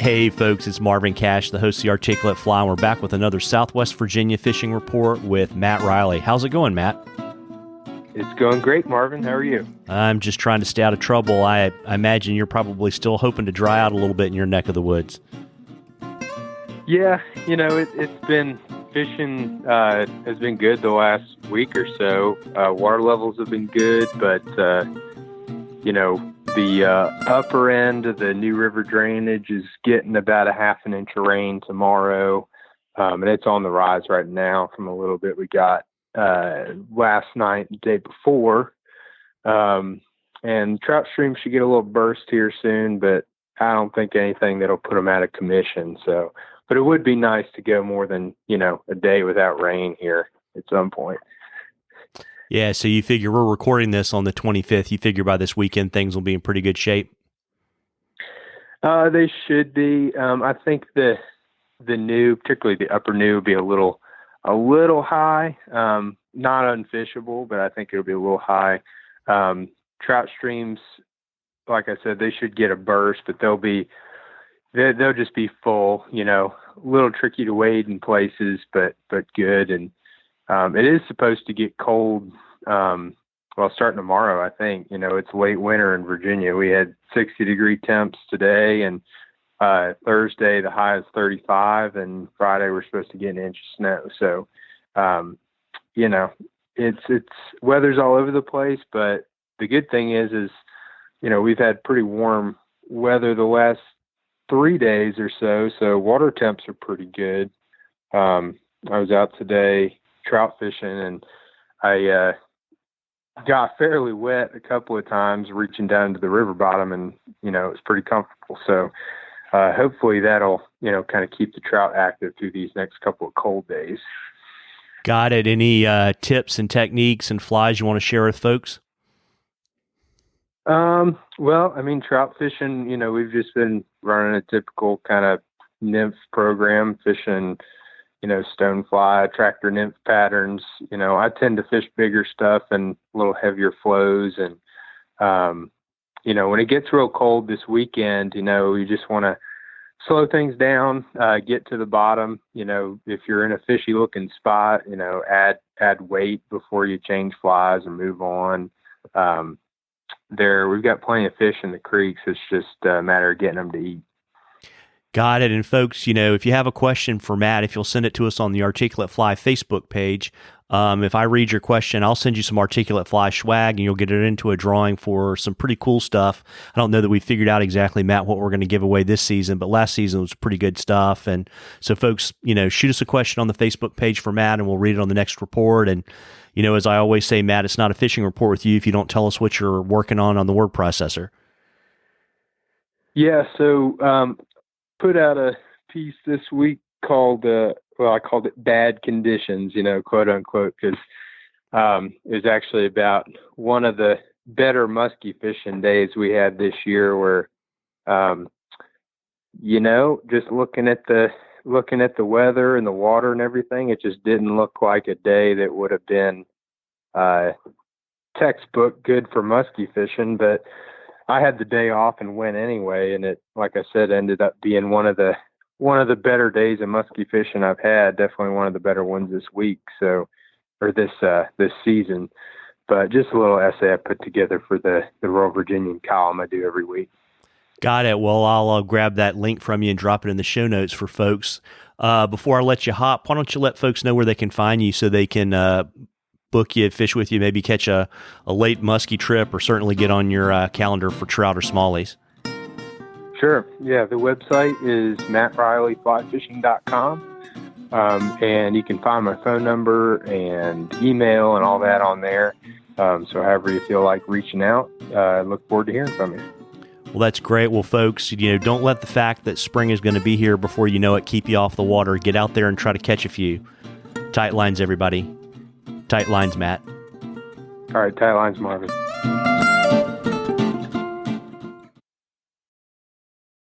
Hey folks, it's Marvin Cash, the host of The Articulate Fly, and we're back with another Southwest Virginia fishing report with Matt Reilly. How's it going, Matt? It's going great, Marvin. How are you? I'm just trying to stay out of trouble. I imagine you're probably still hoping to dry out a little bit in your neck of the woods. Yeah, it's been fishing has been good the last week or so. Water levels have been good, but the upper end of the New River drainage is getting about a half an inch of rain tomorrow, and it's on the rise right now from a little bit we got last night, the day before. And trout streams should get a little burst here soon, but I don't think anything that'll put them out of commission. So, but it would be nice to go more than, a day without rain here at some point. Yeah, so you figure we're recording this on the 25th. You figure by this weekend things will be in pretty good shape? They should be. I think the new, particularly the upper new, will be a little high. Not unfishable, but I think it'll be a little high. Trout streams, like I said, they should get a burst, but they'll just be full. A little tricky to wade in places, but good. And it is supposed to get cold, starting tomorrow, I think. It's late winter in Virginia. We had 60-degree temps today, and Thursday the high is 35, and Friday we're supposed to get an inch of snow. So, it's weather's all over the place, but the good thing is, we've had pretty warm weather the last 3 days or so water temps are pretty good. I was out today trout fishing, and I got fairly wet a couple of times reaching down to the river bottom, and it was pretty comfortable. So hopefully that'll kind of keep the trout active through these next couple of cold days. Got it. Any tips and techniques and flies you want to share with folks? Trout fishing, we've just been running a typical kind of nymph program, fishing, stonefly, tractor nymph patterns. I tend to fish bigger stuff and a little heavier flows. And, when it gets real cold this weekend, you just want to slow things down, get to the bottom. If you're in a fishy looking spot, add weight before you change flies and move on. We've got plenty of fish in the creeks. It's just a matter of getting them to eat. Got it. And folks, if you have a question for Matt, if you'll send it to us on the Articulate Fly Facebook page, if I read your question, I'll send you some Articulate Fly swag, and you'll get it into a drawing for some pretty cool stuff. I don't know that we figured out exactly, Matt, what we're going to give away this season, but last season was pretty good stuff. And so folks, shoot us a question on the Facebook page for Matt, and we'll read it on the next report. And as I always say, Matt, it's not a fishing report with you if you don't tell us what you're working on the word processor. Yeah, so put out a piece this week called, I called it Bad Conditions, quote unquote, because it was actually about one of the better muskie fishing days we had this year where, just looking at the weather and the water and everything, it just didn't look like a day that would have been textbook good for muskie fishing. But I had the day off and went anyway, and it, like I said, ended up being one of the better days of muskie fishing I've had. Definitely one of the better ones this week. So, or this season. But just a little essay I put together for the Rural Virginian column I do every week. Got it. Well, I'll grab that link from you and drop it in the show notes for folks. Before I let you hop, why don't you let folks know where they can find you so they can book you, fish with you, maybe catch a late muskie trip, or certainly get on your calendar for trout or smallies? Sure. Yeah, the website is mattreillyflyfishing.com. And you can find my phone number and email and all that on there. So however you feel like reaching out, I look forward to hearing from you. Well, that's great. Well, folks, don't let the fact that spring is going to be here before you know it keep you off the water. Get out there and try to catch a few. Tight lines, everybody. Tight lines, Matt. All right, tight lines, Marvin.